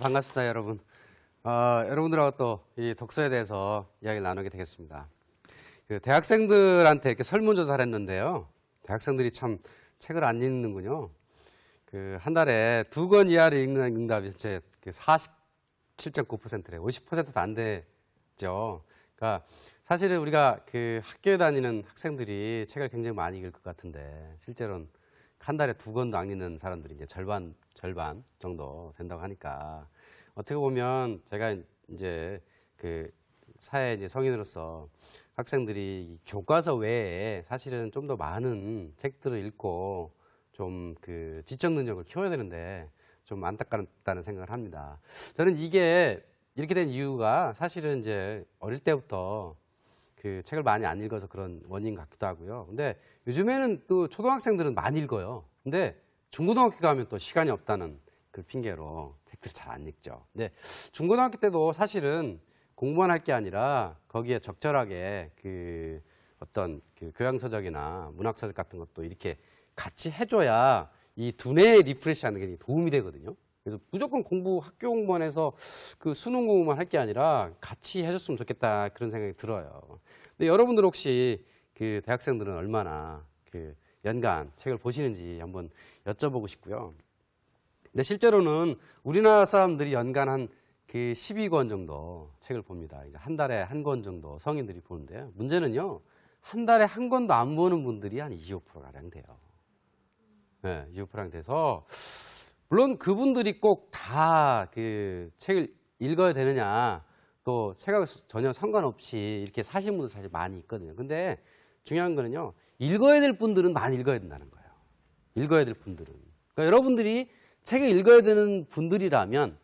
반갑습니다, 여러분. 여러분들하고 또 이 독서에 대해서 이야기를 나누게 되겠습니다. 그 대학생들한테 이렇게 설문조사를 했는데요. 대학생들이 참 책을 안 읽는군요. 그 한 달에 2권 이하를 읽는 응답이 이제 47.9%래. 50%도 안 되죠. 그러니까 사실은 우리가 그 학교에 다니는 학생들이 책을 굉장히 많이 읽을 것 같은데 실제로는 한 달에 2권도 안 읽는 사람들이 이제 절반 정도 된다고 하니까 어떻게 보면 제가 이제 그 사회 이제 성인으로서 학생들이 교과서 외에 사실은 좀 더 많은 책들을 읽고 좀 그 지적 능력을 키워야 되는데 좀 안타깝다는 생각을 합니다. 저는 이게 이렇게 된 이유가 사실은 이제 어릴 때부터 그 책을 많이 안 읽어서 그런 원인 같기도 하고요. 근데 요즘에는 또 초등학생들은 많이 읽어요. 근데 중고등학교 가면 또 시간이 없다는 그 핑계로 책들을 잘 안 읽죠. 근데 중고등학교 때도 사실은 공부만 할 게 아니라 거기에 적절하게 그 어떤 그 교양서적이나 문학서적 같은 것도 이렇게 같이 해줘야 이 두뇌의 리프레시하는 게 도움이 되거든요. 그래서 무조건 학교 공부만 해서 그 수능 공부만 할 게 아니라 같이 해줬으면 좋겠다 그런 생각이 들어요. 근데 여러분들 혹시 그 대학생들은 얼마나 그 연간 책을 보시는지 한번 여쭤보고 싶고요. 근데 실제로는 우리나라 사람들이 연간 한 그 12권 정도 책을 봅니다. 그러니까 한 달에 한 권 정도 성인들이 보는데요. 문제는요, 한 달에 한 권도 안 보는 분들이 한 25%가량 돼요. 네, 25%가량 돼서 물론 그분들이 꼭 다 그 책을 읽어야 되느냐, 또 책하고 전혀 상관없이 이렇게 사시는 분들 사실 많이 있거든요. 근데 중요한 거는요, 읽어야 될 분들은 많이 읽어야 된다는 거예요. 읽어야 될 분들은. 그러니까 여러분들이 책을 읽어야 되는 분들이라면,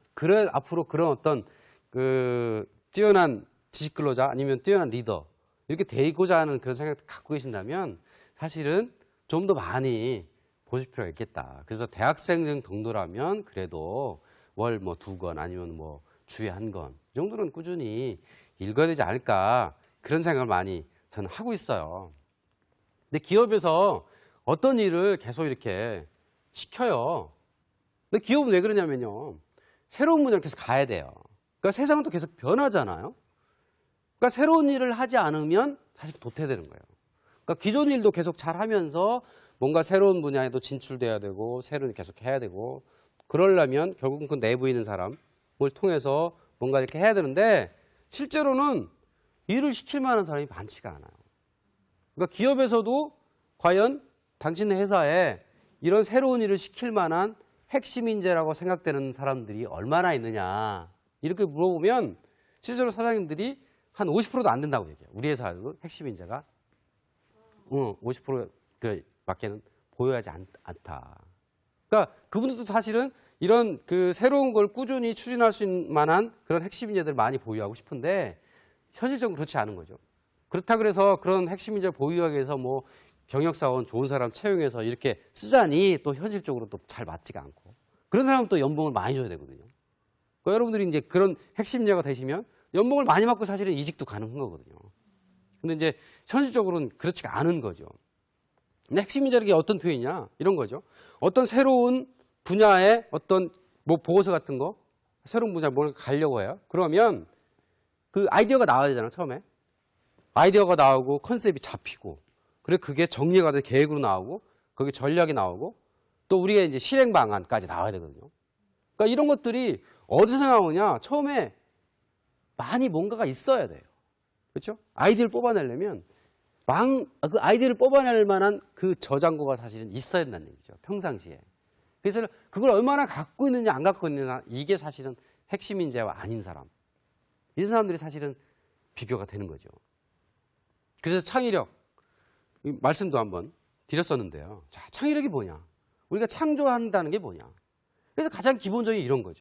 앞으로 그런 어떤 그 뛰어난 지식 근로자 아니면 뛰어난 리더, 이렇게 되고자 하는 그런 생각을 갖고 계신다면 사실은 좀 더 많이 보실 필요가 있겠다. 그래서 대학생 정도라면 그래도 월 뭐 2권 아니면 뭐 주에 1권 이 정도는 꾸준히 읽어야 되지 않을까 그런 생각을 많이 저는 하고 있어요. 근데 기업에서 어떤 일을 계속 이렇게 시켜요. 근데 기업은 왜 그러냐면요, 새로운 분야를 계속 가야 돼요. 그러니까 세상은 또 계속 변하잖아요. 그러니까 새로운 일을 하지 않으면 사실 도태되는 거예요. 그러니까 기존 일도 계속 잘 하면서 뭔가 새로운 분야에도 진출돼야 되고 새로운 일 계속 해야 되고, 그러려면 결국은 그 내부에 있는 사람을 통해서 뭔가 이렇게 해야 되는데 실제로는 일을 시킬 만한 사람이 많지가 않아요. 그러니까 기업에서도 과연 당신의 회사에 이런 새로운 일을 시킬 만한 핵심 인재라고 생각되는 사람들이 얼마나 있느냐 이렇게 물어보면 실제로 사장님들이 한 50%도 안 된다고 얘기해요. 우리 회사도 핵심 인재가 50% 그 밖에는 보여야지 않다. 그러니까 그분들도 사실은 이런 그 새로운 걸 꾸준히 추진할 수 있는 만한 그런 핵심 인재들 많이 보유하고 싶은데 현실적으로 그렇지 않은 거죠. 그렇다 그래서 그런 핵심 인재 보유하기 위해서 뭐 경력사원 좋은 사람 채용해서 이렇게 쓰자니 또 현실적으로 또 잘 맞지가 않고, 그런 사람은 또 연봉을 많이 줘야 되거든요. 그러니까 여러분들이 이제 그런 핵심 인재가 되시면 연봉을 많이 받고 사실은 이직도 가능한 거거든요. 근데 이제 현실적으로는 그렇지가 않은 거죠. 근데 핵심 인재라는 게 어떤 표현이냐 이런 거죠. 어떤 새로운 분야의 어떤 뭐 보고서 같은 거, 새로운 분야에 뭘 가려고 해요. 그러면 그 아이디어가 나와야 되잖아요. 처음에 아이디어가 나오고 컨셉이 잡히고, 그리고 그게 정리가 된 계획으로 나오고, 거기 전략이 나오고, 또 우리가 이제 실행 방안까지 나와야 되거든요. 그러니까 이런 것들이 어디서 나오냐? 처음에 많이 뭔가가 있어야 돼요. 그렇죠? 아이디어를 뽑아내려면 그 아이디어를 뽑아낼 만한 그 저장고가 사실은 있어야 된다는 얘기죠. 평상시에. 그래서 그걸 얼마나 갖고 있느냐 안 갖고 있느냐, 이게 사실은 핵심 인재와 아닌 사람, 이 사람들이 사실은 비교가 되는 거죠. 그래서 창의력 말씀도 한번 드렸었는데요. 자, 창의력이 뭐냐? 우리가 창조한다는 게 뭐냐? 그래서 가장 기본적인 이런 거죠.